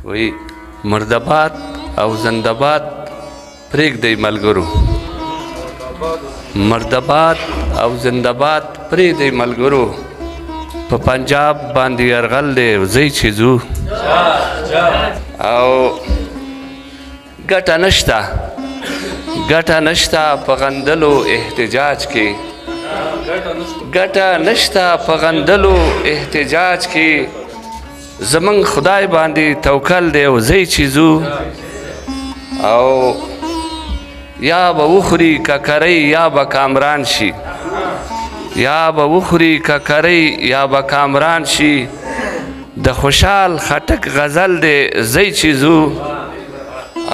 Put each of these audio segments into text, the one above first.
وی مردباد او زندباد پرېږدئ ملګرو، مردباد او زندباد پرېږدئ ملګرو، په پنجاب باندې یرغل دی ځئ چې ځو او ګټه نشته، ګټه نشته په غندلو احتجاج کې، ګټه نشته په غندلو احتجاج کې، زمونږ خدای باندې توکل دی او ځئ چې ځو او یا به وخوري ککرۍ یا به کامران شي، یا به وخوري ککرۍ یا به کامران شي، د خوشحال خټک غزل دی ځئ چې ځو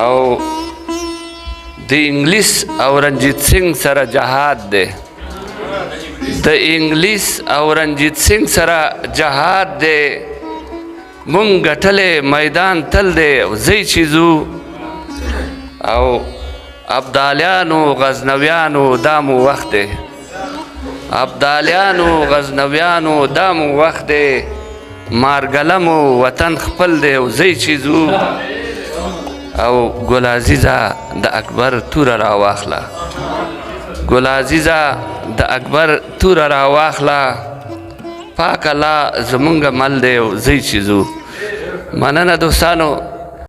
او د انګلیس او رنجیت سنګ سره جهاد دی، د انګلیس او رنجیت سنګ سره جهاد دی، مونږ ګټلی میدان تل دی ځئ چې ځو او ابدالیانو غزنویانو دا مو وخت دی، ابدالیانو غزنویانو دا مو وخت دی، مارګلمو وطن خپل دی او ځئ چې ځو او ګل عزیزه د اکبر توره راواخله، ګل عزیزه د اکبر توره راواخله، پاک الله زمونږ مل دی او ځئ چې ځو. مننه دوستانو.